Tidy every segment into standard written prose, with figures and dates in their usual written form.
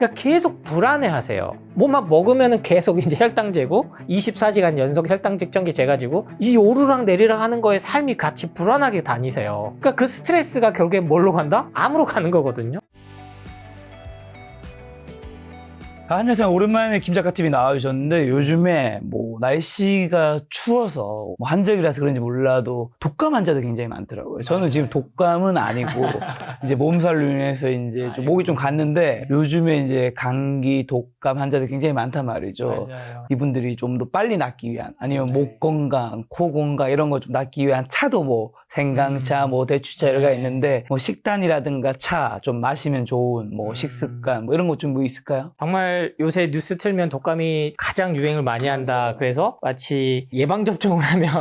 그러니까 계속 불안해하세요. 뭐 막 먹으면은 계속 이제 혈당 재고 24시간 연속 혈당 측정기 재가지고 이 오르락 내리락 하는 거에 삶이 같이 불안하게 다니세요. 그러니까 그 스트레스가 결국에 뭘로 간다? 암으로 가는 거거든요. 한여상 오랜만에 김작가TV 나와주셨는데 요즘에 뭐 날씨가 추워서 뭐 한적이라서 그런지 몰라도 독감 환자도 굉장히 많더라고요. 저는 지금 독감은 아니고 이제 몸살로 인해서 이제 좀 목이 좀 갔는데 요즘에 이제 감기, 독감 환자들 굉장히 많단 말이죠. 맞아요. 이분들이 좀 더 빨리 낫기 위한 아니면 목 건강, 코 건강 이런 거 좀 낫기 위한 차도 뭐 생강차, 뭐 대추차 여러 가지 있는데 뭐 식단이라든가 차 좀 마시면 좋은 뭐 식습관 뭐 이런 거 좀 뭐 있을까요? 정말 요새 뉴스 틀면 독감이 가장 유행을 많이 한다. 그래서 마치 예방접종을 하면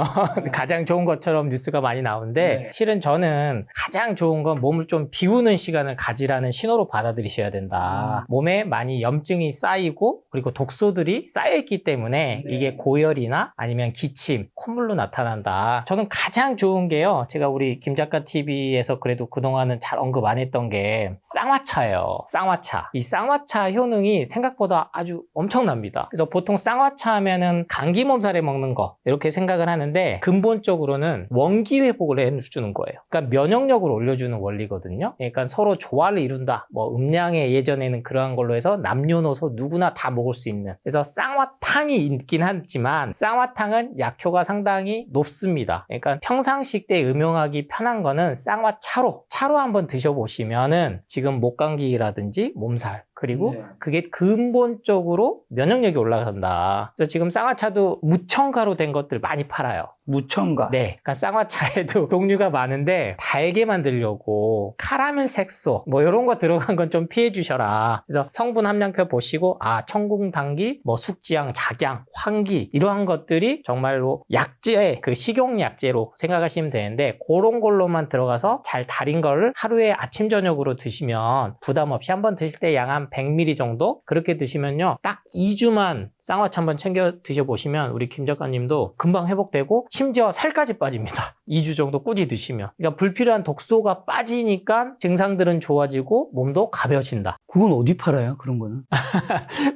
가장 좋은 것처럼 뉴스가 많이 나오는데 실은 저는 가장 좋은 건 몸을 좀 비우는 시간을 가지라는 신호로 받아들이셔야 된다. 몸에 많이 염증이 쌓이고 그리고 독소들이 쌓여있기 때문에 이게 고열이나 아니면 기침, 콧물로 나타난다. 저는 가장 좋은 게요. 제가 우리 김작가TV에서 그래도 그동안은 잘 언급 안 했던 게 쌍화차예요. 쌍화차. 이 쌍화차 효능이 생각보다 아주 엄청납니다. 그래서 보통 쌍화차 하면은 감기 몸살에 먹는 거 이렇게 생각을 하는데 근본적으로는 원기 회복을 해주는 거예요. 그러니까 면역력을 올려주는 원리거든요. 그러니까 서로 조화를 이룬다. 뭐 음량에 예전에는 그러한 걸로 해서 남녀노소 누구나 다 먹을 수 있는. 그래서 쌍화탕이 있긴 하지만 쌍화탕은 약효가 상당히 높습니다. 그러니까 평상시 때 음용하기 편한 거는 쌍화차로 한번 드셔보시면은 지금 목감기라든지 몸살 그리고 그게 근본적으로 면역력이 올라간다. 그래서 지금 쌍화차도 무첨가로 된 것들 많이 팔아요. 무첨가. 네. 그러니까 쌍화차에도 종류가 많은데 달게 만들려고 카라멜 색소 뭐 이런 거 들어간 건 좀 피해 주셔라. 그래서 성분 함량표 보시고 청궁당기, 뭐 숙지향, 작양, 환기 이러한 것들이 정말로 약재, 그 식용약재로 생각하시면 되는데 그런 걸로만 들어가서 잘 달인 거를 하루에 아침 저녁으로 드시면 부담 없이 한번 드실 때 양 한 100ml 정도 그렇게 드시면요. 딱 2주만 쌍화차 한번 챙겨 드셔보시면 우리 김 작가님도 금방 회복되고 심지어 살까지 빠집니다. 2주 정도 꾸준히 드시면. 그러니까 불필요한 독소가 빠지니까 증상들은 좋아지고 몸도 가벼워진다. 그건 어디 팔아요? 그런 거는?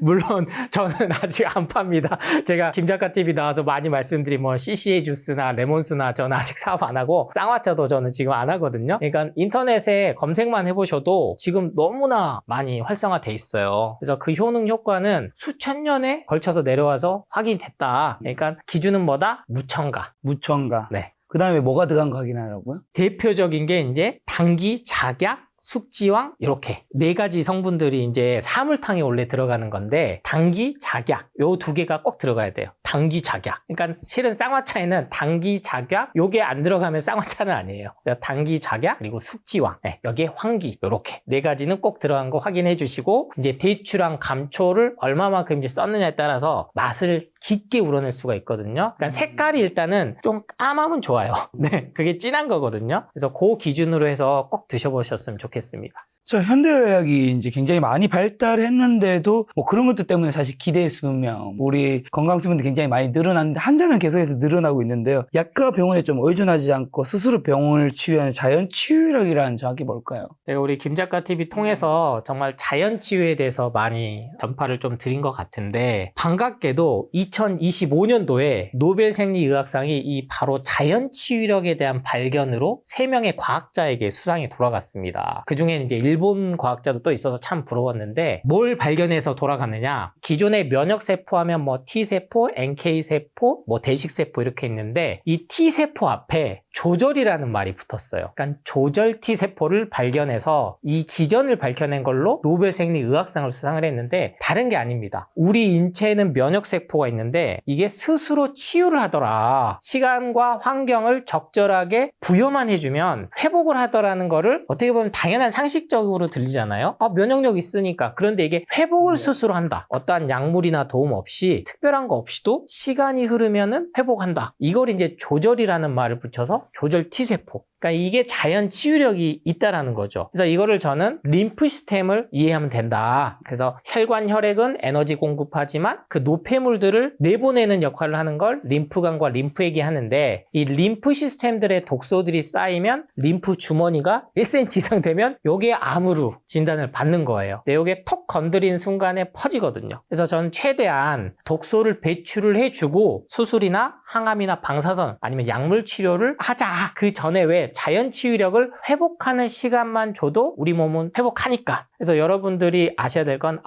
물론 저는 아직 안 팝니다. 제가 김작가TV 나와서 많이 말씀드린 뭐 CCA 주스나 레몬수나 저는 아직 사업 안 하고 쌍화차도 저는 지금 안 하거든요. 그러니까 인터넷에 검색만 해보셔도 지금 너무나 많이 활성화돼 있어요. 그래서 그 효능 효과는 수천 년에 걸쳐서 내려와서 확인됐다. 그러니까 기준은 뭐다? 무첨가. 무첨가. 네. 그 다음에 뭐가 들어간 거 확인하라고요? 대표적인 게 이제 당기, 작약, 숙지황 이렇게 4가지 성분들이 이제 사물탕에 원래 들어가는 건데 당기, 작약 요 2개가 꼭 들어가야 돼요. 당기, 작약. 그러니까 실은 쌍화차에는 당기, 작약 요게 안 들어가면 쌍화차는 아니에요. 당기, 작약 그리고 숙지황 여기에 환기 요렇게 4가지는 꼭 들어간 거 확인해 주시고 이제 대추랑 감초를 얼마만큼 이제 썼느냐에 따라서 맛을 깊게 우러낼 수가 있거든요. 그러니까 색깔이 일단은 좀 까마면 좋아요. 네, 그게 진한 거거든요. 그래서 그 기준으로 해서 꼭 드셔보셨으면 좋겠습니다. 저 현대의학이 이제 굉장히 많이 발달했는데도 뭐 그런 것들 때문에 사실 기대 수명, 우리 건강 수명도 굉장히 많이 늘어났는데 환자는 계속해서 늘어나고 있는데요. 약과 병원에 좀 의존하지 않고 스스로 병원을 치유하는 자연 치유력이라는 정확히 뭘까요? 제가 우리 김작가TV 통해서 정말 자연 치유에 대해서 많이 전파를 좀 드린 것 같은데 반갑게도 2025년도에 노벨 생리의학상이 이 바로 자연 치유력에 대한 발견으로 3명의 과학자에게 수상이 돌아갔습니다. 그중에 이제 일본 과학자도 또 있어서 참 부러웠는데 뭘 발견해서 돌아갔느냐, 기존의 면역세포 하면 뭐 T세포, NK세포, 뭐 대식세포 이렇게 있는데 이 T세포 앞에 조절이라는 말이 붙었어요. 그러니까 조절 T세포를 발견해서 이 기전을 밝혀낸 걸로 노벨 생리의학상을 수상을 했는데 다른 게 아닙니다. 우리 인체에는 면역세포가 있는데 이게 스스로 치유를 하더라. 시간과 환경을 적절하게 부여만 해주면 회복을 하더라는 거를 어떻게 보면 당연한 상식적으로 들리잖아요. 면역력 있으니까. 그런데 이게 회복을 스스로 한다. 어떠한 약물이나 도움 없이 특별한 거 없이도 시간이 흐르면은 회복한다. 이걸 이제 조절이라는 말을 붙여서 조절 T세포 그러니까 이게 자연 치유력이 있다라는 거죠. 그래서 이거를 저는 림프 시스템을 이해하면 된다. 그래서 혈관, 혈액은 에너지 공급하지만 그 노폐물들을 내보내는 역할을 하는 걸 림프관과 림프액이 하는데 이 림프 시스템들의 독소들이 쌓이면 림프 주머니가 1cm 이상 되면 요게 암으로 진단을 받는 거예요. 근데 요게 톡 건드린 순간에 퍼지거든요. 그래서 저는 최대한 독소를 배출을 해주고 수술이나 항암이나 방사선 아니면 약물 치료를 하자. 그 전에 왜 자연 치유력을 회복하는 시간만 줘도 우리 몸은 회복하니까. 그래서 여러분들이 아셔야 될 건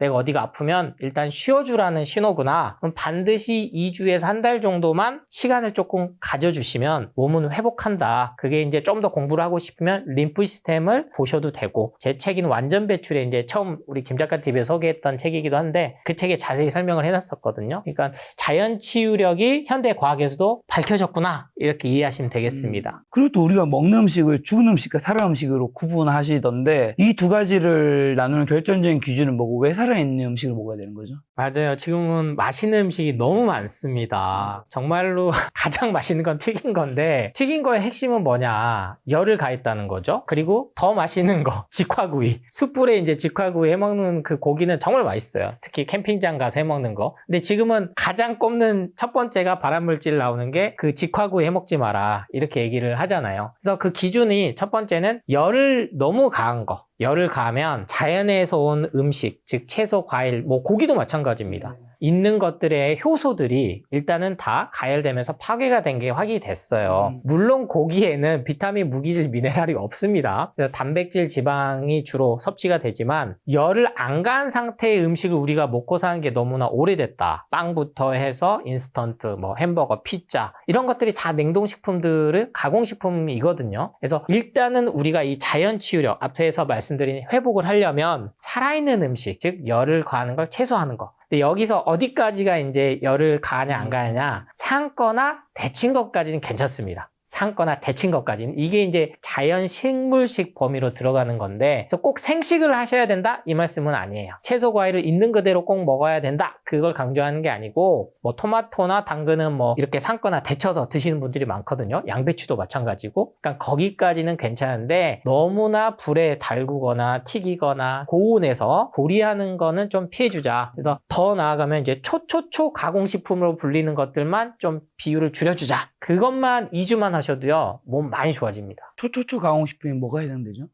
내가 어디가 아프면 일단 쉬어주라는 신호구나. 그럼 반드시 2주에서 한 달 정도만 시간을 조금 가져주시면 몸은 회복한다. 그게 이제 좀 더 공부를 하고 싶으면 림프 시스템을 보셔도 되고 제 책인 완전 배출에 이제 처음 우리 김작가 TV에 소개했던 책이기도 한데 그 책에 자세히 설명을 해놨었거든요. 그러니까 자연 치유력이 현대 과학에서도 밝혀졌구나 이렇게 이해하시면 되겠습니다. 그리고 또 우리가 먹는 음식을 죽은 음식과 살아있는 음식으로 구분하시던데 이 두 가지를 나누는 결정적인 기준은 뭐고 왜 살아있는 음식을 먹어야 되는 거죠? 맞아요. 지금은 맛있는 음식이 너무 많습니다. 정말로 가장 맛있는 건 튀긴 건데 튀긴 거의 핵심은 뭐냐? 열을 가했다는 거죠. 그리고 더 맛있는 거 직화구이. 숯불에 이제 직화구이 해먹는 그 고기는 정말 맛있어요. 특히 캠핑장 가서 해먹는 거. 근데 지금은 가장 꼽는 첫 번째가 발암물질 나오는 게 그 직화구이 해먹지 마라 이렇게 얘기를 하잖아요. 그래서 그 기준이 첫 번째는 열을 너무 가한 거. 열을 가하면 자연에서 온 음식, 즉 채소, 과일, 뭐 고기도 마찬가지입니다. 있는 것들의 효소들이 일단은 다 가열되면서 파괴가 된 게 확인이 됐어요. 물론 고기에는 비타민, 무기질, 미네랄이 없습니다. 그래서 단백질, 지방이 주로 섭취가 되지만 열을 안 가한 상태의 음식을 우리가 먹고 사는 게 너무나 오래됐다. 빵부터 해서 인스턴트, 뭐 햄버거, 피자 이런 것들이 다 냉동식품들은 가공식품이거든요. 그래서 일단은 우리가 이 자연 치유력, 앞에서 말씀드린 회복을 하려면 살아있는 음식, 즉 열을 가하는 걸 최소화하는 거. 근데 여기서 어디까지가 이제 열을 가하냐 안 가하냐 삶거나 데친 것까지는 괜찮습니다. 삶거나 데친 것까지는 이게 이제 자연 식물식 범위로 들어가는 건데 그래서 꼭 생식을 하셔야 된다 이 말씀은 아니에요. 채소 과일을 있는 그대로 꼭 먹어야 된다 그걸 강조하는 게 아니고 뭐 토마토나 당근은 뭐 이렇게 삶거나 데쳐서 드시는 분들이 많거든요. 양배추도 마찬가지고 그러니까 거기까지는 괜찮은데 너무나 불에 달구거나 튀기거나 고온에서 조리하는 거는 좀 피해주자. 그래서 더 나아가면 이제 초초초 가공식품으로 불리는 것들만 좀 비율을 줄여주자. 그것만 2주만 하셔도요 몸 많이 좋아집니다. 초초초 가공식품이 뭐가 해당되죠?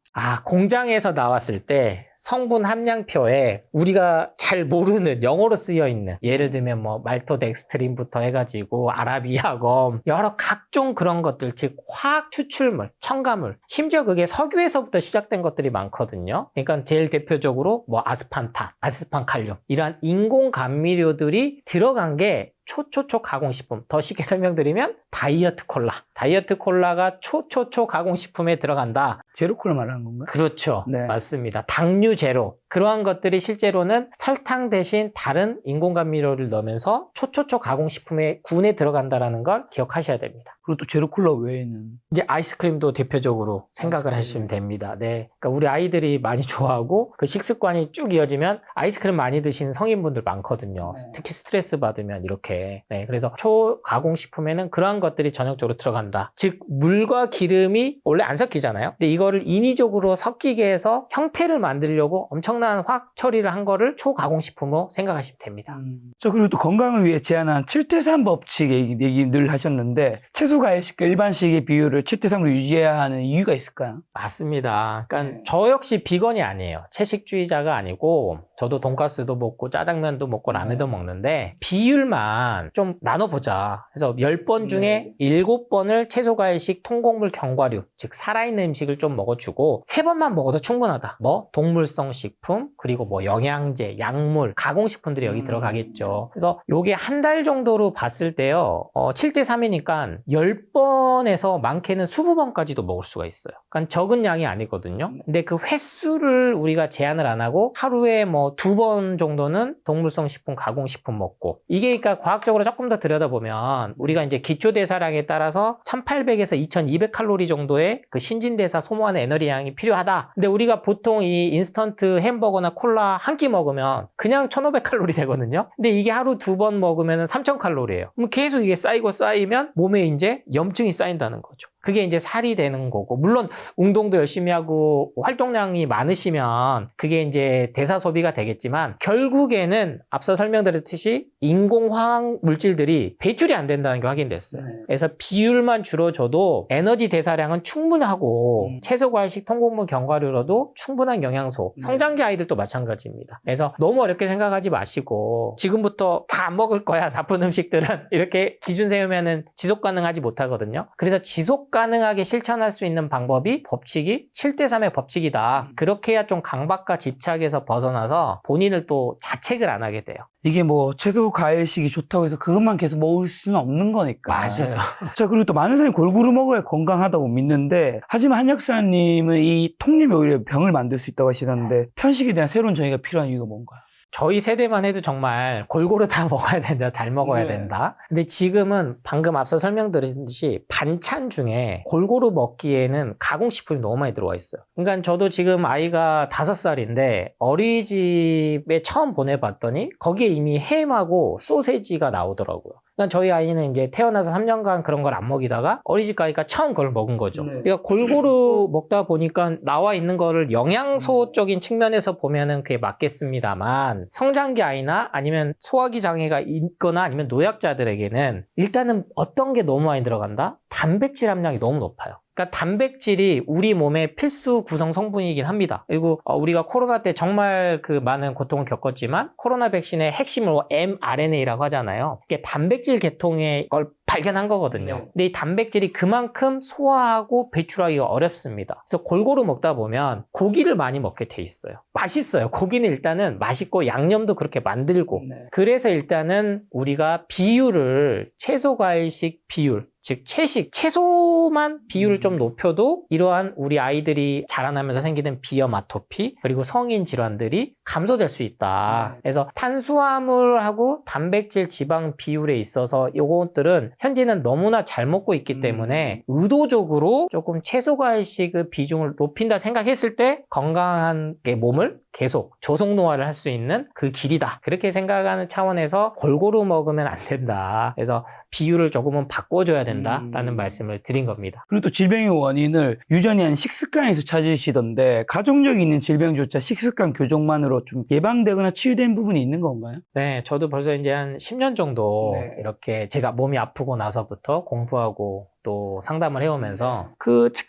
공장에서 나왔을 때 성분 함량표에 우리가 잘 모르는 영어로 쓰여 있는 예를 들면 뭐 말토덱스트린부터 해가지고 아라비아검 여러 각종 그런 것들 즉 화학 추출물, 첨가물 심지어 그게 석유에서부터 시작된 것들이 많거든요. 그러니까 제일 대표적으로 뭐 아스판탄, 아스판칼륨 이러한 인공 감미료들이 들어간 게 초초초 가공식품. 더 쉽게 설명드리면 다이어트 콜라. 다이어트 콜라가 초초초 가공식품에 들어간다. 제로콜라 말하는 건가요? 그렇죠. 네. 맞습니다. 당류 제로. 그러한 것들이 실제로는 설탕 대신 다른 인공 감미료를 넣으면서 초초초 가공식품의 군에 들어간다는 걸 기억하셔야 됩니다. 그리고 또 제로콜라 외에는 이제 아이스크림도 대표적으로 생각을 하시면 됩니다. 네. 그러니까 우리 아이들이 많이 좋아하고 그 식습관이 쭉 이어지면 아이스크림 많이 드시는 성인분들 많거든요. 네. 특히 스트레스 받으면 이렇게. 네. 그래서 초가공식품에는 그러한 것들이 전형적으로 들어간다. 즉 물과 기름이 원래 안 섞이잖아요. 근데 이거를 인위적으로 섞이게 해서 형태를 만들려고 엄청난 화학 처리를 한 거를 초가공식품으로 생각하시면 됩니다. 저 그리고 또 건강을 위해 제안한 7대3 법칙 얘기 늘 하셨는데 채소 과일식과 일반식의 비율을 7대3으로 유지해야 하는 이유가 있을까요? 맞습니다. 그러니까 저 역시 비건이 아니에요. 채식주의자가 아니고 저도 돈가스도 먹고 짜장면도 먹고 라면도 먹는데 비율만 좀 나눠보자. 그래서 10번 중에 7번을 채소 과일식 통곡물 견과류 즉 살아있는 음식을 좀 먹어주고 3번만 먹어도 충분하다. 뭐 동물성 식품 그리고 뭐 영양제, 약물, 가공식품들이 여기 들어가겠죠. 그래서 요게 한 달 정도로 봤을 때요. 7대3이니까 10번에서 많게는 20번까지도 먹을 수가 있어요. 그러니까 적은 양이 아니거든요. 근데 그 횟수를 우리가 제한을 안 하고 하루에 뭐 2번 정도는 동물성 식품, 가공식품 먹고 이게 그러니까 과학적으로 조금 더 들여다보면 우리가 이제 기초대사량에 따라서 1800에서 2200 칼로리 정도의 그 신진대사 소모하는 에너지 양이 필요하다. 근데 우리가 보통 이 인스턴트 햄버거나 콜라 한 끼 먹으면 그냥 1500 칼로리 되거든요. 근데 이게 하루 2번 먹으면 3000 칼로리예요. 그럼 계속 이게 쌓이고 쌓이면 몸에 이제 염증이 쌓인다는 거죠. 그게 이제 살이 되는 거고, 물론 운동도 열심히 하고 활동량이 많으시면 그게 이제 대사 소비가 되겠지만, 결국에는 앞서 설명드렸듯이 인공화학 물질들이 배출이 안 된다는 게 확인됐어요. 그래서 비율만 줄어줘도 에너지 대사량은 충분하고 채소, 과일식, 통곡물, 견과류로도 충분한 영양소, 성장기 아이들도 마찬가지입니다. 그래서 너무 어렵게 생각하지 마시고 지금부터 다 안 먹을 거야, 나쁜 음식들은, 이렇게 기준 세우면은 지속 가능하지 못하거든요. 그래서 지속 가능하게 실천할 수 있는 방법이 법칙이 7대3의 법칙이다. 그렇게 해야 좀 강박과 집착에서 벗어나서 본인을 또 자책을 안 하게 돼요. 이게 뭐 채소 과일식이 좋다고 해서 그것만 계속 먹을 수는 없는 거니까. 맞아요. 자, 그리고 또 많은 사람이 골고루 먹어야 건강하다고 믿는데, 하지만 한 약사님은 이 통념이 오히려 병을 만들 수 있다고 하시던데, 편식에 대한 새로운 정의가 필요한 이유가 뭔가요? 저희 세대만 해도 정말 골고루 다 먹어야 된다, 잘 먹어야 된다. 근데 지금은 방금 앞서 설명드렸듯이 반찬 중에 골고루 먹기에는 가공식품이 너무 많이 들어와 있어요. 그러니까 저도 지금 아이가 5살인데 어린이집에 처음 보내봤더니 거기에 이미 햄하고 소세지가 나오더라고요. 그러니까 저희 아이는 이제 태어나서 3년간 그런 걸 안 먹이다가 어린이집 가니까 처음 그걸 먹은 거죠. 그러니까 골고루 먹다 보니까 나와 있는 거를 영양소적인 측면에서 보면은 그게 맞겠습니다만, 성장기 아이나 아니면 소화기 장애가 있거나 아니면 노약자들에게는 일단은 어떤 게 너무 많이 들어간다? 단백질 함량이 너무 높아요. 그러니까 단백질이 우리 몸의 필수 구성 성분이긴 합니다. 그리고 우리가 코로나 때 정말 그 많은 고통을 겪었지만 코로나 백신의 핵심은 mRNA라고 하잖아요. 이게 단백질 계통의 걸 발견한 거거든요. 근데 이 단백질이 그만큼 소화하고 배출하기가 어렵습니다. 그래서 골고루 먹다 보면 고기를 많이 먹게 돼 있어요. 맛있어요. 고기는 일단은 맛있고 양념도 그렇게 만들고. 그래서 일단은 우리가 비율을 채소 과일식 비율, 즉 채식, 채소만 비율을 좀 높여도 이러한 우리 아이들이 자라나면서 생기는 비염, 아토피, 그리고 성인 질환들이 감소될 수 있다. 그래서 탄수화물하고 단백질, 지방 비율에 있어서 이것들은 현재는 너무나 잘 먹고 있기 때문에 의도적으로 조금 채소 과일식 비중을 높인다 생각했을 때 건강한 몸을 계속 조속 노화를 할 수 있는 그 길이다. 그렇게 생각하는 차원에서 골고루 먹으면 안 된다. 그래서 비율을 조금은 바꿔줘야 된다라는 말씀을 드린 겁니다. 그리고 또 질병의 원인을 유전이 아닌 식습관에서 찾으시던데, 가족력이 있는 질병조차 식습관 교정만으로 좀 예방되거나 치유된 부분이 있는 건가요? 네, 저도 벌써 이제 한 10년 정도 이렇게 제가 몸이 아프고 나서부터 공부하고 또 상담을 해오면서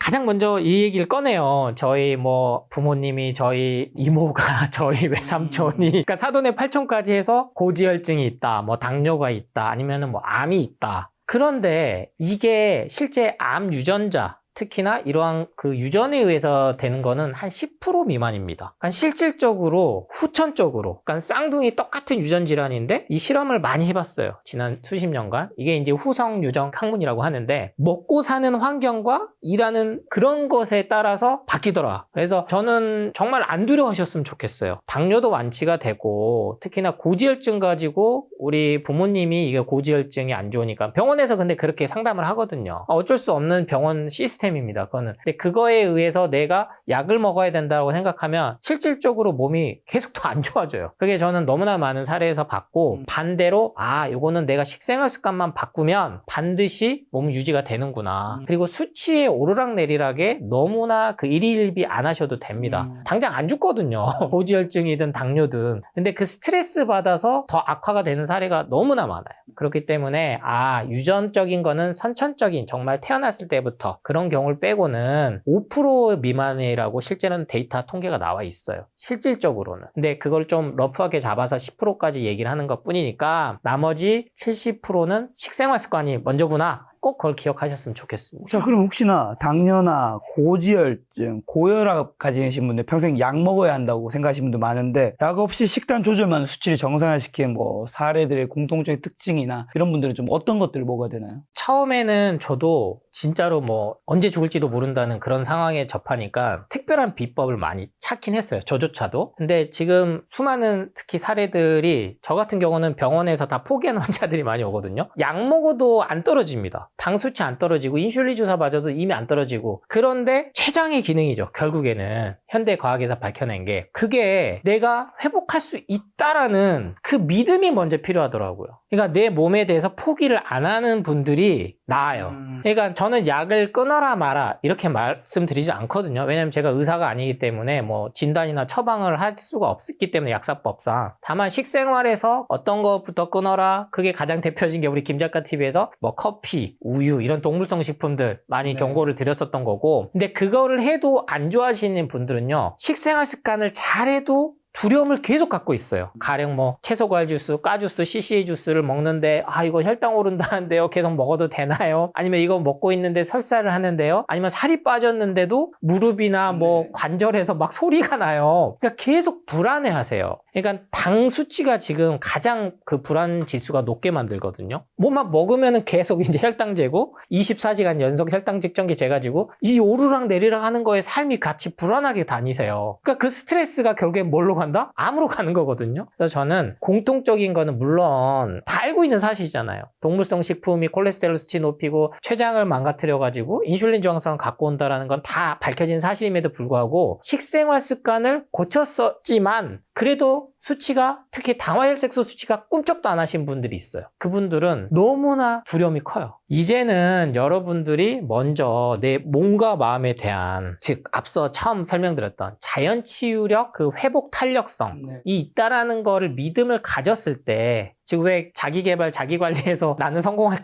가장 먼저 이 얘기를 꺼내요. 저희 뭐 부모님이, 저희 이모가, 저희 외삼촌이, 그러니까 사돈의 팔촌까지 해서 고지혈증이 있다, 뭐 당뇨가 있다, 아니면은 뭐 암이 있다. 그런데 이게 실제 암 유전자, 특히나 이러한 그 유전에 의해서 되는 거는 한 10% 미만입니다. 그러니까 실질적으로 후천적으로, 그러니까 쌍둥이 똑같은 유전 질환인데 이 실험을 많이 해봤어요. 지난 수십 년간. 이게 이제 후성 유전 항문이라고 하는데 먹고 사는 환경과 일하는 그런 것에 따라서 바뀌더라. 그래서 저는 정말 안 두려워하셨으면 좋겠어요. 당뇨도 완치가 되고, 특히나 고지혈증 가지고 우리 부모님이 이게 고지혈증이 안 좋으니까 병원에서 근데 그렇게 상담을 하거든요. 어쩔 수 없는 병원 시스템입니다. 그거는. 근데 그거에 의해서 내가 약을 먹어야 된다고 생각하면 실질적으로 몸이 계속 더 안 좋아져요. 그게 저는 너무나 많은 사례에서 봤고, 반대로 요거는 내가 식생활 습관만 바꾸면 반드시 몸 유지가 되는구나. 그리고 수치의 오르락내리락에 너무나 그 일희일비 안 하셔도 됩니다. 당장 안 죽거든요. 고지혈증이든 당뇨든. 근데 그 스트레스 받아서 더 악화가 되는 사례가 너무나 많아요. 그렇기 때문에 유전적인 거는 선천적인, 정말 태어났을 때부터 그런 경우를 빼고는 5% 미만이라고 실제로는 데이터 통계가 나와 있어요. 실질적으로는. 근데 그걸 좀 러프하게 잡아서 10%까지 얘기를 하는 것 뿐이니까 나머지 70%는 식생활 습관이 먼저구나. 꼭 그걸 기억하셨으면 좋겠습니다. 자, 그럼 혹시나 당뇨나 고지혈증, 고혈압 가지신 분들 평생 약 먹어야 한다고 생각하시는 분도 많은데, 약 없이 식단 조절만 수치를 정상화시키는 뭐 사례들의 공통적인 특징이나 이런 분들은 좀 어떤 것들을 먹어야 되나요? 처음에는 저도 진짜로 뭐 언제 죽을지도 모른다는 그런 상황에 접하니까 특별한 비법을 많이 찾긴 했어요. 저조차도. 근데 지금 수많은 특히 사례들이, 저 같은 경우는 병원에서 다 포기한 환자들이 많이 오거든요. 약 먹어도 안 떨어집니다. 당 수치 안 떨어지고 인슐린 주사 맞아도 이미 안 떨어지고. 그런데 췌장의 기능이죠. 결국에는 현대과학에서 밝혀낸 게 그게 내가 회복할 수 있다라는 그 믿음이 먼저 필요하더라고요. 그러니까 내 몸에 대해서 포기를 안 하는 분들이 나아요. 그러니까 저는 약을 끊어라 마라 이렇게 말씀드리지 않거든요. 왜냐하면 제가 의사가 아니기 때문에 뭐 진단이나 처방을 할 수가 없기 때문에 약사법상. 다만 식생활에서 어떤 것부터 끊어라, 그게 가장 대표적인 게 우리 김작가 TV에서 뭐 커피, 우유 이런 동물성 식품들 많이 경고를 드렸었던 거고, 근데 그거를 해도 안 좋아하시는 분들은요, 식생활 습관을 잘해도 두려움을 계속 갖고 있어요. 가령 뭐 채소과일 주스, 까주스, CCA 주스를 먹는데 이거 혈당 오른다는데요. 계속 먹어도 되나요? 아니면 이거 먹고 있는데 설사를 하는데요. 아니면 살이 빠졌는데도 무릎이나 뭐 관절에서 막 소리가 나요. 그러니까 계속 불안해하세요. 그러니까 당 수치가 지금 가장 그 불안 지수가 높게 만들거든요. 뭐만 먹으면은 계속 이제 혈당 재고 24시간 연속 혈당 측정기 재가지고 이 오르락 내리락 하는 거에 삶이 같이 불안하게 다니세요. 그러니까 그 스트레스가 결국엔 뭘로 간다? 암으로 가는 거거든요. 그래서 저는 공통적인 거는 물론 다 알고 있는 사실이잖아요. 동물성 식품이 콜레스테롤 수치 높이고 췌장을 망가뜨려가지고 인슐린 저항성을 갖고 온다는 건 다 밝혀진 사실임에도 불구하고 식생활 습관을 고쳤었지만 그래도 수치가, 특히 당화혈색소 수치가 꿈쩍도 안 하신 분들이 있어요. 그분들은 너무나 두려움이 커요. 이제는 여러분들이 먼저 내 몸과 마음에 대한, 즉 앞서 처음 설명드렸던 자연치유력, 그 회복 탄력성이 있다라는 거를 믿음을 가졌을 때, 즉 왜 자기개발, 자기관리해서 나는 성공할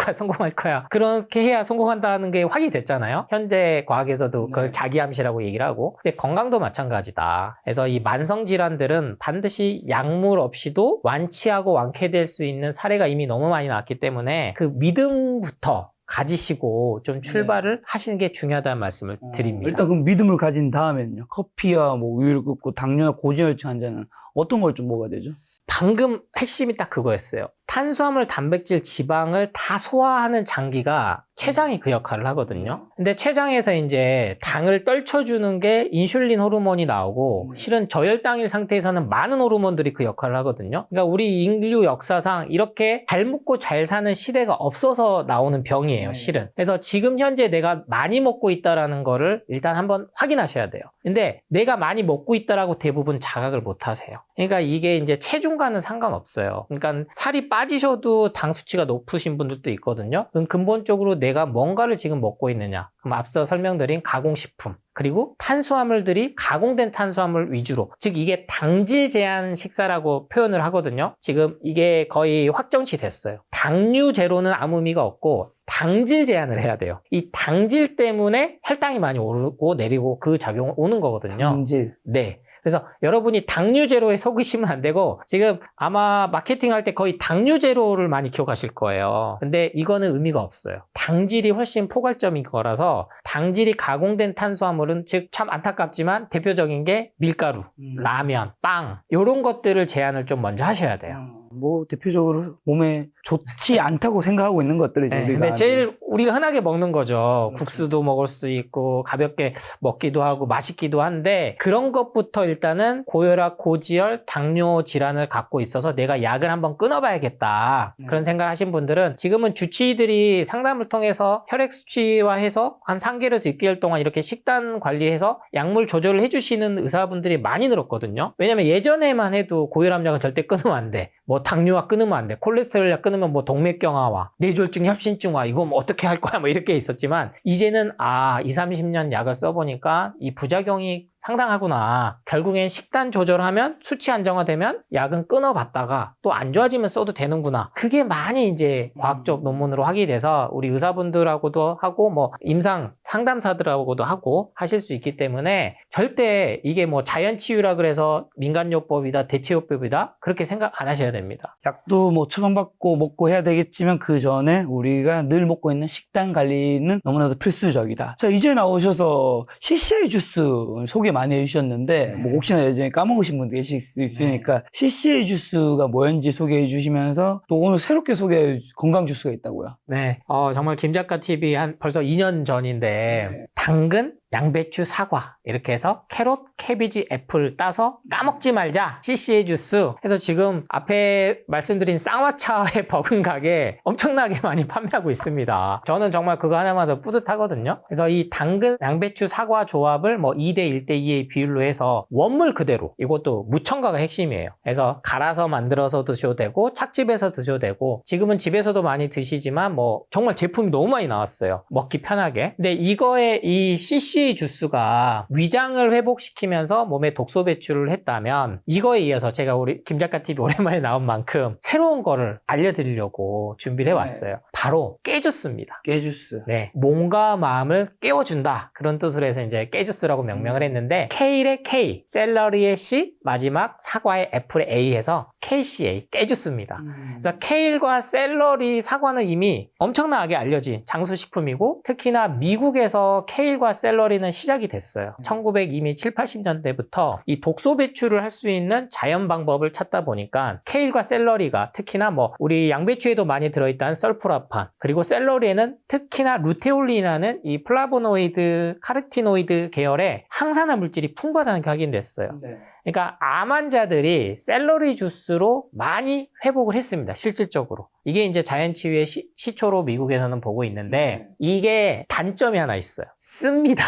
거야 그렇게 해야 성공한다는 게 확인이 됐잖아요. 현대 과학에서도 그걸 자기암시라고 얘기를 하고. 근데 건강도 마찬가지다. 그래서 이 만성질환들은 반드시 약물 없이도 완치하고 완쾌될 수 있는 사례가 이미 너무 많이 나왔기 때문에 그 믿음부터 가지시고 좀 출발을 하시는 게 중요하다는 말씀을 드립니다. 일단 그럼 믿음을 가진 다음에는요, 커피와 뭐 우유를 끊고 당뇨나 고지혈증 환자는 어떤 걸 좀 먹어야 되죠? 방금 핵심이 딱 그거였어요. 탄수화물, 단백질, 지방을 다 소화하는 장기가 췌장이 그 역할을 하거든요. 근데 췌장에서 이제 당을 떨쳐주는 게 인슐린 호르몬이 나오고, 실은 저혈당일 상태에서는 많은 호르몬들이 그 역할을 하거든요. 그러니까 우리 인류 역사상 이렇게 잘 먹고 잘 사는 시대가 없어서 나오는 병이에요, 실은. 그래서 지금 현재 내가 많이 먹고 있다라는 거를 일단 한번 확인하셔야 돼요. 근데 내가 많이 먹고 있다라고 대부분 자각을 못 하세요. 그러니까 이게 이제 체중과는 상관없어요. 그러니까 살이 빠지셔도 당 수치가 높으신 분들도 있거든요. 그럼 근본적으로 내가 뭔가를 지금 먹고 있느냐. 그럼 앞서 설명드린 가공식품, 그리고 탄수화물들이 가공된 탄수화물 위주로, 즉 이게 당질 제한 식사라고 표현을 하거든요. 지금 이게 거의 확정치 됐어요. 당류 제로는 아무 의미가 없고 당질 제한을 해야 돼요. 이 당질 때문에 혈당이 많이 오르고 내리고 그 작용이 오는 거거든요. 당질. 네. 그래서 여러분이 당류 제로에 속으시면 안 되고, 지금 아마 마케팅 할 때 거의 당류 제로를 많이 기억하실 거예요. 근데 이거는 의미가 없어요. 당질이 훨씬 포괄점인 거라서, 당질이 가공된 탄수화물은, 즉 참 안타깝지만 대표적인 게 밀가루, 라면, 빵 이런 것들을 제한을 좀 먼저 하셔야 돼요. 뭐 대표적으로 몸에 좋지 않다고 생각하고 있는 것들이죠. 네, 근데 제일 우리가 흔하게 먹는 거죠. 국수도 먹을 수 있고 가볍게 먹기도 하고 맛있기도 한데, 그런 것부터 일단은 고혈압, 고지혈, 당뇨 질환을 갖고 있어서 내가 약을 한번 끊어봐야겠다. 그런 생각을 하신 분들은 지금은 주치의들이 상담을 통해서 혈액 수치화해서 한 3개월에서 6개월 동안 이렇게 식단 관리해서 약물 조절을 해주시는 의사분들이 많이 늘었거든요. 왜냐면 예전에만 해도 고혈압약은 절대 끊으면 안 돼. 뭐 당뇨약 끊으면 안 돼. 콜레스테롤약 끊으면 뭐 동맥경화와 뇌졸중, 협신증과 이거 뭐 어떻게 할 거야 뭐 이렇게 있었지만, 이제는 20-30년 약을 써보니까 이 부작용이 상당하구나. 결국엔 식단 조절하면 수치 안정화되면 약은 끊어봤다가 또 안 좋아지면 써도 되는구나. 그게 많이 이제 과학적 논문으로 확인이 돼서 우리 의사분들하고도 하고 뭐 임상 상담사들하고도 하고 하실 수 있기 때문에, 절대 이게 뭐 자연치유라 그래서 민간요법이다, 대체요법이다 그렇게 생각 안 하셔야 됩니다. 약도 뭐 처방받고 먹고 해야 되겠지만 그 전에 우리가 늘 먹고 있는 식단 관리는 너무나도 필수적이다. 자, 이제 나오셔서 CCA 주스 소개 많이 해주셨는데, 뭐 혹시나 예전에 까먹으신 분들 계실 수 있으니까 CCA 주스가 뭐였는지 소개해 주시면서, 또 오늘 새롭게 소개해 건강 주스가 있다고요. 네, 정말 김작가 TV 한 벌써 2년 전인데 당근, 양배추, 사과 이렇게 해서 캐럿, 캐비지, 애플 따서 까먹지 말자 CCA 주스 해서 지금 앞에 말씀드린 쌍화차에 버금가게 엄청나게 많이 판매하고 있습니다. 저는 정말 그거 하나마다 뿌듯하거든요. 그래서 이 당근, 양배추, 사과 조합을 뭐 2대 1대 2의 비율로 해서 원물 그대로, 이것도 무첨가가 핵심이에요. 그래서 갈아서 만들어서 드셔도 되고 착즙해서 드셔도 되고, 지금은 집에서도 많이 드시지만 뭐 정말 제품이 너무 많이 나왔어요. 먹기 편하게. 근데 이거의 이 CCA 주스가 위장을 회복시키면서 몸에 독소 배출을 했다면, 이거에 이어서 제가 우리 김 작가 TV 오랜만에 나온 만큼 새로운 거를 알려드리려고 준비를 해왔어요. 바로 깨주스입니다. 깨주스. 네, 몸과 마음을 깨워준다, 그런 뜻으로 해서 이제 깨주스라고 명명을 했는데, 케일의 K, 샐러리의 C, 마지막 사과의 애플의 A 해서 KCA, 깨주스입니다. 그래서 케일과 샐러리, 사과는 이미 엄청나게 알려진 장수식품이고, 특히나 미국에서 케일과 샐러리는 시작이 됐어요. 1970, 80년대부터 이 독소 배출을 할 수 있는 자연 방법을 찾다 보니까 케일과 샐러리가, 특히나 뭐 우리 양배추에도 많이 들어있다는 설포라판, 그리고 샐러리에는 특히나 루테올린이라는 이 플라보노이드, 카르티노이드 계열의 항산화 물질이 풍부하다는 게 확인됐어요. 네. 그러니까 암 환자들이 샐러리 주스로 많이 회복을 했습니다. 실질적으로. 이게 이제 자연치유의 시초로 미국에서는 보고 있는데, 이게 단점이 하나 있어요. 씁니다.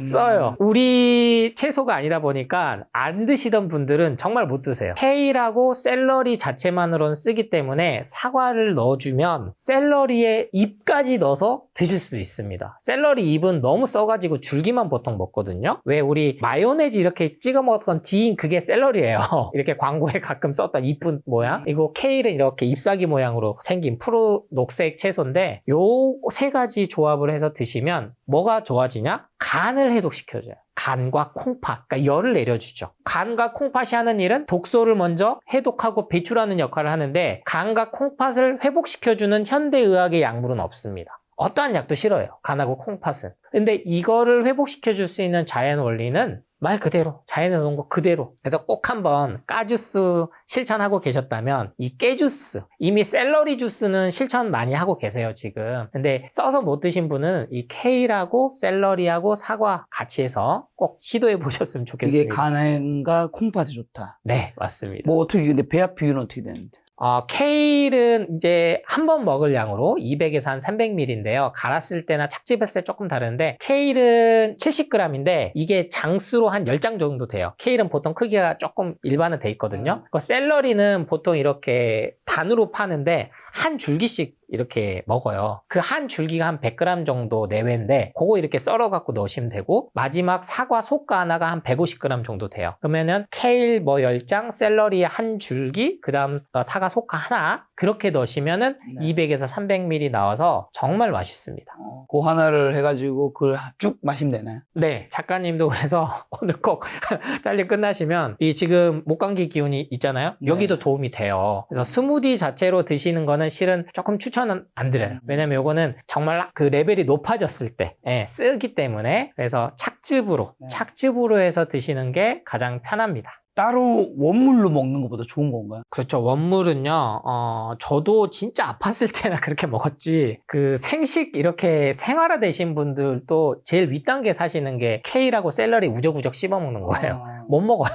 써요. 우리 채소가 아니다 보니까 안 드시던 분들은 정말 못 드세요. 케일하고 샐러리 자체만으로는 쓰기 때문에 사과를 넣어주면 샐러리에 잎까지 넣어서 드실 수 있습니다. 샐러리 잎은 너무 써가지고 줄기만 보통 먹거든요. 왜 우리 마요네즈 이렇게 찍어 먹었던 뒤인 그게 샐러리예요. 이렇게 광고에 가끔 썼던 이쁜 모양. 이거 케일은 이렇게 잎사귀 모양으로 생긴 푸르 녹색 채소인데, 요 세 가지 조합을 해서 드시면 뭐가 좋아지냐? 간을 해독시켜줘요. 간과 콩팥, 그러니까 열을 내려주죠. 간과 콩팥이 하는 일은 독소를 먼저 해독하고 배출하는 역할을 하는데, 간과 콩팥을 회복시켜주는 현대의학의 약물은 없습니다. 어떠한 약도 싫어요, 간하고 콩팥은. 근데 이거를 회복시켜줄 수 있는 자연 원리는 말 그대로, 자연에 놓은 거 그대로. 그래서 꼭 한번 까주스 실천하고 계셨다면 이 깨주스, 이미 샐러리 주스는 실천 많이 하고 계세요 지금. 근데 써서 못 드신 분은 이 케일하고 샐러리하고 사과 같이 해서 꼭 시도해 보셨으면 좋겠습니다. 이게 간과 콩팥이 좋다. 네, 맞습니다. 뭐 어떻게, 근데 배합 비율은 어떻게 되는데? 케일은 이제 한 번 먹을 양으로 200에서 한 300ml인데요. 갈았을 때나 착즙했을 때 조금 다른데, 케일은 70g인데 이게 장수로 한 10장 정도 돼요. 케일은 보통 크기가 조금 일반화 돼 있거든요. 샐러리는 보통 이렇게 단으로 파는데 한 줄기씩 이렇게 먹어요. 그 한 줄기가 한 100g 정도 내외인데, 그거 이렇게 썰어 갖고 넣으시면 되고, 마지막 사과 속가 하나가 한 150g 정도 돼요. 그러면은 케일 뭐 10장, 샐러리 한 줄기, 그 다음 사과 속가 하나, 그렇게 넣으시면은 200에서 300ml 나와서 정말 맛있습니다. 그 하나를 해가지고 그걸 쭉 마시면 되나요? 네, 작가님도 그래서 오늘 꼭 빨리 끝나시면, 이 지금 목감기 기운이 있잖아요. 여기도 도움이 돼요. 그래서 스무디 자체로 드시는 거는 실은 조금 추천은 안 드려요. 왜냐면 요거는 정말 그 레벨이 높아졌을 때 쓰기 때문에. 그래서 착즙으로 해서 드시는 게 가장 편합니다. 따로 원물로 먹는 것보다 좋은 건가요? 그렇죠. 원물은요, 저도 진짜 아팠을 때나 그렇게 먹었지, 그 생식 이렇게 생활화 되신 분들도 제일 윗단계 사시는 게 케일하고 샐러리 우적우적 씹어 먹는 거예요. 못 먹어요.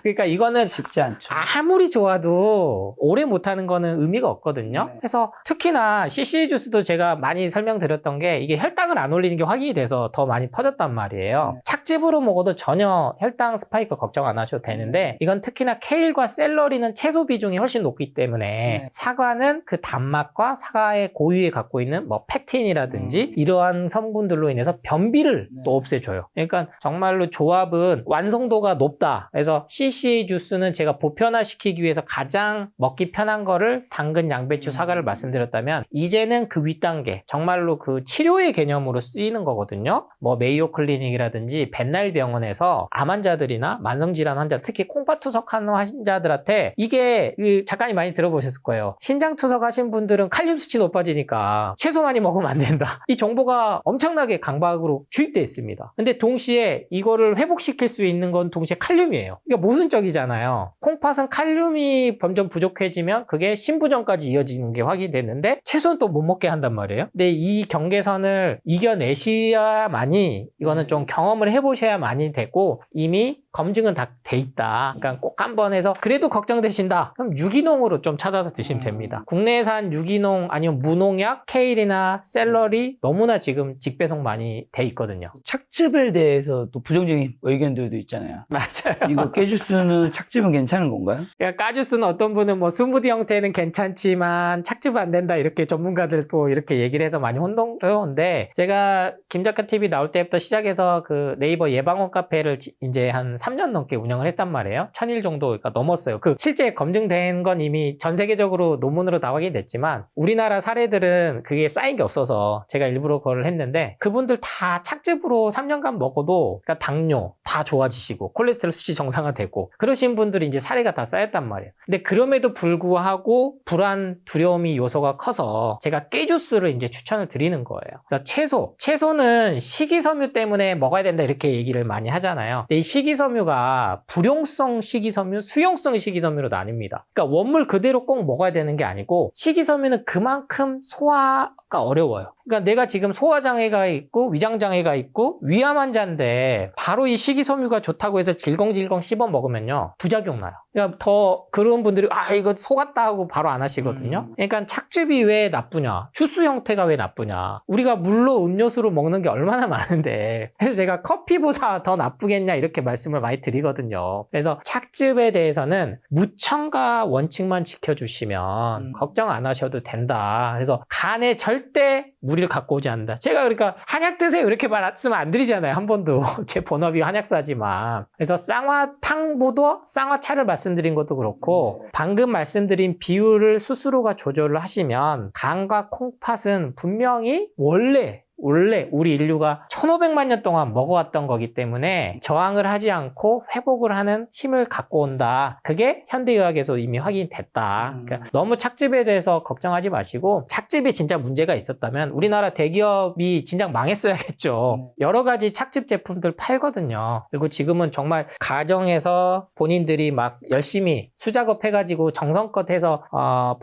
그러니까 이거는 쉽지 않죠. 아무리 좋아도 오래 못하는 거는 의미가 없거든요. 네. 그래서 특히나 CCA 주스도 제가 많이 설명드렸던 게, 이게 혈당을 안 올리는 게 확인이 돼서 더 많이 퍼졌단 말이에요. 착즙으로 먹어도 전혀 혈당 스파이크 걱정 안 하셔도 되는데, 이건 특히나 케일과 샐러리는 채소 비중이 훨씬 높기 때문에 사과는 그 단맛과 사과의 고유에 갖고 있는 뭐 팩틴이라든지 이러한 성분들로 인해서 변비를 또 없애줘요. 그러니까 정말로 조합은 완성도가 높다. 그래서 CCA 주스는 제가 보편화시키기 위해서 가장 먹기 편한 거를 당근, 양배추, 사과를 말씀드렸다면, 이제는 그 윗단계, 정말로 그 치료의 개념으로 쓰이는 거거든요. 뭐 메이오 클리닉이라든지 벤날 병원에서 암 환자들이나 만성질환 환자, 특히 콩팥 투석하는 환자들한테 이게 작가님 많이 들어보셨을 거예요. 신장 투석하신 분들은 칼륨 수치 높아지니까 채소 많이 먹으면 안 된다. 이 정보가 엄청나게 강박으로 주입돼 있습니다. 근데 동시에 이거를 회복시킬 수 있는 건 동시에 칼륨이에요. 그러니까 모순적이잖아요. 콩팥은 칼륨이 점점 부족해지면 그게 신부전까지 이어지는 게 확인됐는데 채소는 또 못 먹게 한단 말이에요. 근데 이 경계선을 이겨내셔야만이 이거는 좀 경험을 해보셔야만이 되고 이미 검증은 다 돼 있다. 그러니까 꼭 한번 해서 그래도 걱정되신다. 그럼 유기농으로 좀 찾아서 드시면 됩니다. 국내산 유기농 아니면 무농약, 케일이나 샐러리 너무나 지금 직배송 많이 돼 있거든요. 착즙에 대해서 또 부정적인 의견들도 있잖아요. 맞아요. 이거 깨주스는 착즙은 괜찮은 건가요? 그러니까 까주스는 어떤 분은 뭐 스무디 형태는 괜찮지만 착즙 안 된다 이렇게 전문가들 또 이렇게 얘기를 해서 많이 혼동해오는데 제가 김작가 TV 나올 때부터 시작해서 그 네이버 예방원 카페를 이제 한 3년 넘게 운영을 했단 말이에요. 1000일 정도가 넘었어요. 그 실제 검증된 건 이미 전 세계적으로 논문으로 나오긴 됐지만 우리나라 사례들은 그게 쌓인 게 없어서 제가 일부러 그걸 했는데 그분들 다 착즙으로 3년간 먹어도 그러니까 당뇨 다 좋아지시고 콜레스테롤 수치 정상화되고 그러신 분들이 이제 사례가 다 쌓였단 말이에요. 근데 그럼에도 불구하고 불안, 두려움이 요소가 커서 제가 깨주스를 이제 추천을 드리는 거예요. 그래서 채소는 식이섬유 때문에 먹어야 된다 이렇게 얘기를 많이 하잖아요. 근데 이 식이섬유가 불용성 식이섬유, 수용성 식이섬유로 나뉩니다. 그러니까 원물 그대로 꼭 먹어야 되는 게 아니고 식이섬유는 그만큼 소화가 어려워요. 그러니까 내가 지금 소화장애가 있고 위장장애가 있고 위암 환자인데 바로 이 식이섬유가 좋다고 해서 질겅질겅 씹어 먹으면요 부작용 나요. 그러니까 더 그런 분들이 이거 속았다 하고 바로 안 하시거든요. 그러니까 착즙이 왜 나쁘냐, 주스 형태가 왜 나쁘냐, 우리가 물로 음료수로 먹는 게 얼마나 많은데 그래서 제가 커피보다 더 나쁘겠냐 이렇게 말씀을 많이 드리거든요. 그래서 착즙에 대해서는 무첨가 원칙만 지켜주시면 걱정 안 하셔도 된다. 그래서 간에 절대 무리를 갖고 오지 않는다. 제가 그러니까 한약 드세요 이렇게 말씀을 안 드리잖아요. 한 번도. 제 본업이 한약사지만. 그래서 쌍화탕보다 쌍화차를 말씀드린 것도 그렇고 방금 말씀드린 비율을 스스로가 조절을 하시면 간과 콩팥은 분명히 원래 우리 인류가 1500만 년 동안 먹어왔던 거기 때문에 저항을 하지 않고 회복을 하는 힘을 갖고 온다. 그게 현대의학에서 이미 확인됐다. 그러니까 너무 착즙에 대해서 걱정하지 마시고 착즙이 진짜 문제가 있었다면 우리나라 대기업이 진작 망했어야겠죠. 여러 가지 착즙 제품들 팔거든요. 그리고 지금은 정말 가정에서 본인들이 막 열심히 수작업 해가지고 정성껏 해서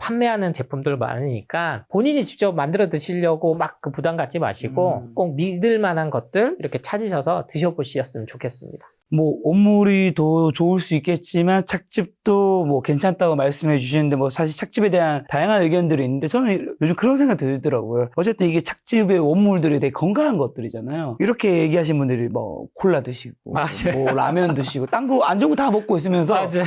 판매하는 제품들 많으니까 본인이 직접 만들어 드시려고 막 그 부담 갖지 마시고 꼭 믿을 만한 것들 이렇게 찾으셔서 드셔보셨으면 좋겠습니다. 뭐 온물이 더 좋을 수 있겠지만 착즙도 뭐 괜찮다고 말씀해 주시는데 뭐 사실 착즙에 대한 다양한 의견들이 있는데 저는 요즘 그런 생각 들더라고요. 어쨌든 이게 착즙의 원물들이 되게 건강한 것들이잖아요. 이렇게 얘기하신 분들이 뭐 콜라 드시고 맞아요. 뭐 라면 드시고 딴 거 안 좋은 거 다 먹고 있으면서 맞아요.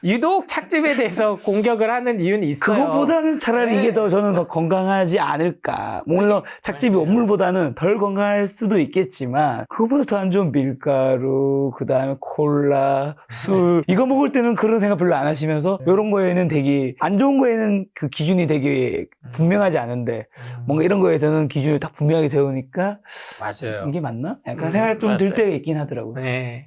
유독 착즙에 대해서 공격을 하는 이유는 있어요. 그것보다는 차라리 네. 이게 더 저는 더 건강하지 않을까. 물론 착즙이 원물보다는 덜 건강할 수도 있겠지만 그것보다 더 안 좋은 밀가루 그 다음에 콜라, 술 이거 먹을 때는 그런 생각 별로 안 하시면서 이런 거에는 되게 안 좋은 거에는 그 기준이 되게 분명하지 않은데 뭔가 이런 거에서는 기준을 딱 분명하게 세우니까 맞아요. 이게 맞나? 약간 생각이 좀 들 맞아요. 때가 있긴 하더라고요. 네.